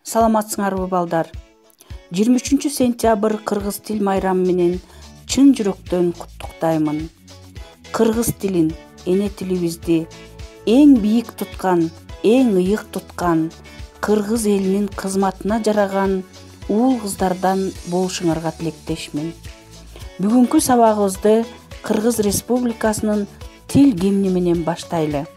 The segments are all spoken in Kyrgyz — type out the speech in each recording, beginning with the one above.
Саламатсыңарбы балдар? 23 сентябрь кыргыз тил майрамы менен чын жүрөктөн куттуктаймын. Кыргыз тилин, эне тилибизди эң бийик туткан, эң ыйык туткан, кыргыз элинин кызматына жараган уул кыздардан болушуңарга тилектешмин. Бүгүнкү сабагыбызды Кыргыз Республикасынын тил гимни менен баштайлы.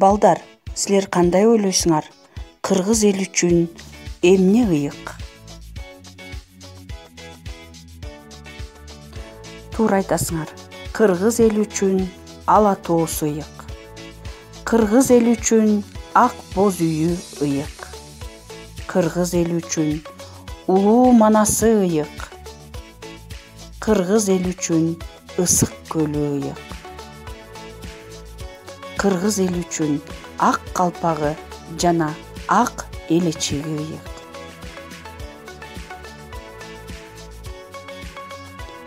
Балдар, силер кандай ойлойсуңар? Кыргыз эл үчүн эмне ыйык? Туура айтасыңар. Кыргыз эл үчүн ала тоосу ыйык. Кыргыз эл үчүн ак боз үйү ыйык. Кыргыз эл үчүн улуу манасы ыйык. Кыргыз эл үчүн ысык көлү ыйык. Кыргыз эл үчүн ак калпагы жана ак элечеги ыйык.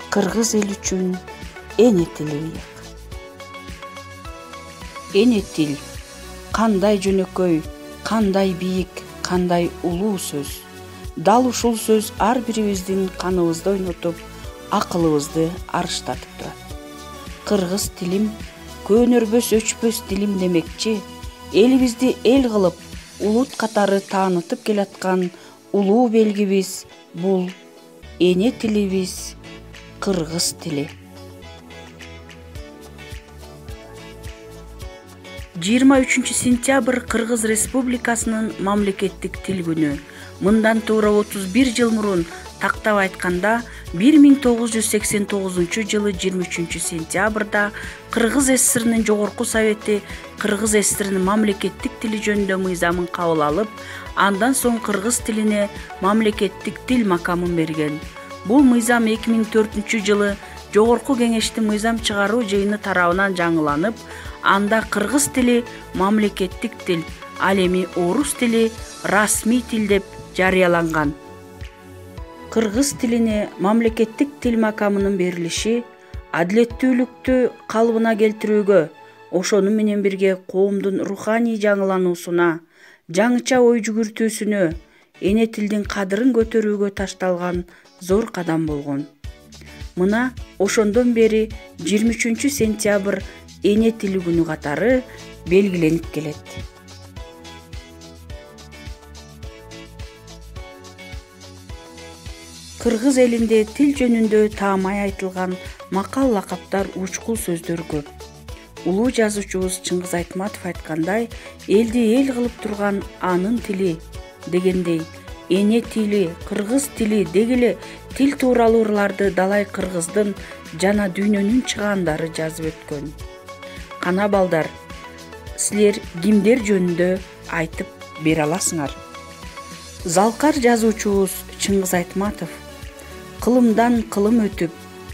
Кыргыз эл үчүн эне тили ыйык. Эне тил кандай жөнөкөй, кандай бийик, кандай улуу сөз. Дал ушул сөз ар бирибиздин каныбызды ойнотуп, акылыбызды арыштатып турат. Кыргыз тилим көнөрбөс өчпөс тилим демекчи, элибизди эл кылып, улут катары таанытып келаткан улуу белгибиз бул эне тилибиз, кыргыз тили. 23 сентябрь Кыргыз Республикасынын мамлекеттик тил күнү. Мындан туура 31 жыл мурун тактап айтканда 1989 жылы 23 сентябрда Кыргыз ССРнын Жогорку Совети Кыргыз ССРнын мамлекеттик тили жөнүндө мыйзамын кабыл алып, андан соң кыргыз тилине мамлекеттик тил макамын берген. Бул мыйзам 2004 жылы Жогорку Кеңештин мыйзам чыгаруу жыйыны тарабынан жаңыланып, анда кыргыз тили мамлекеттик тил, ал эми орус тили расмий тил деп жарыяланган. Кыргыз тилине мамлекеттик тил макамынын берилиши адилеттүүлүктү калыбына келтирүүгө, ошону менен бирге коомдун руханий жаңылануусуна, жаңыча ой жүгүртүүсүнө, эне тилдин кадырын көтөрүүгө ташталган зор кадам болгон. Мына ошондон бери 23 сентябрь эне тили күнү катары белгиленип келет. Кыргыз элинде тил жөнүндө таамай айтылган макал лакаптар, учкул сөздөр көп. Улуу жазуучубуз Чыңгыз Айтматов айткандай, элди эл кылып турган анын тили дегендей, эне тили, кыргыз тили дегеле тил тууралуу ырларды Далай кыргыздын жана дүйнөнүн чыгаандары жазып өткөн. Кана балдар, силер кимдер жөнүндө айтып бере аласыңар? Залкар жазуучубуз Чыңгыз Айтматов кылымдан кылым өтүп,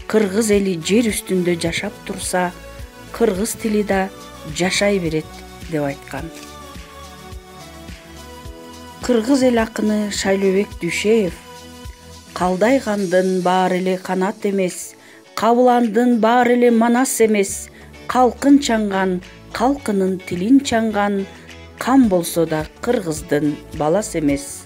кыргыз эли жер үстүндө жашап турса, кыргыз тили да жашай берет деп айткан. Кыргыз эл акыны Шайлообек Дүйшеев калдайгандын баары эле канат эмес, кабыландын баары эле манас эмес, калкын чаңган, калкынын тилин чаңган, кам болсо да кыргыздын баласы эмес.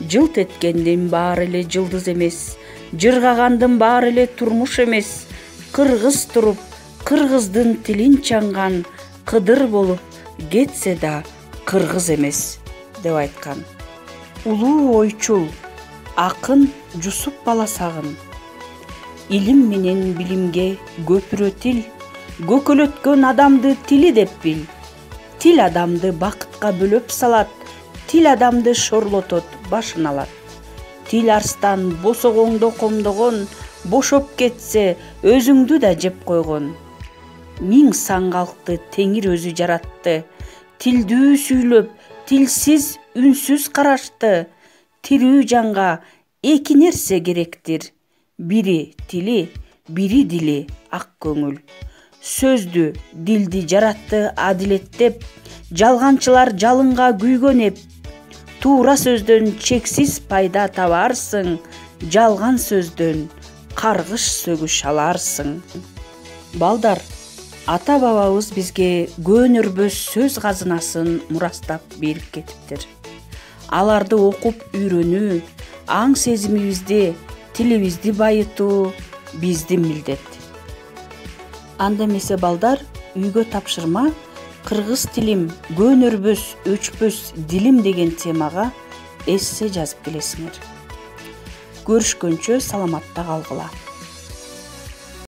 Жылт эткендин баары эле жылдыз эмес, жыргагандын баары эле турмуш эмес, кыргыз туруп, кыргыздын тилин чаңган, кыдыр болуп кетсе да кыргыз эмес деп айткан. Улуу ойчул, акын Жусуп Баласагын илим менен билимге көпүрө тил, көкөлөткөн адамды тили деп бил. Тил адамды бакытка бөлөп салат, тил адамды шорлотот, башын алат. Тил арстан босогоңдо комдогон, бошоп кетсе өзүңдү да жеп койгон. Миң сан калкты Теңир өзү жаратты, тилдүү сүйлөп, тилсиз үнсүз карашты. Тирүү жанга эки нерсе керектир, бири тили, бири дили, ак көңүл. Сөздү, дилди жаратты адилеттеп, жалганчылар жалынга күйгөнеп. Туура сөздөн чексиз пайда табарсың, жалган сөздөн каргыш сөгүш аларсың. Балдар, ата бабабыз бизге көөнөрбөс сөз казынасын мурастап берип кетиптир. Аларды окуп үйрөнүү, аң сезимибизди, тилибизди байытуу биздин милдет. Анда эмесе балдар, үйгө тапшырма кыргыз тилим көөнөрбөс өчпөс дилим деген темага эссе жазып келесиңер. Көрүшкөнчө саламатта калгыла.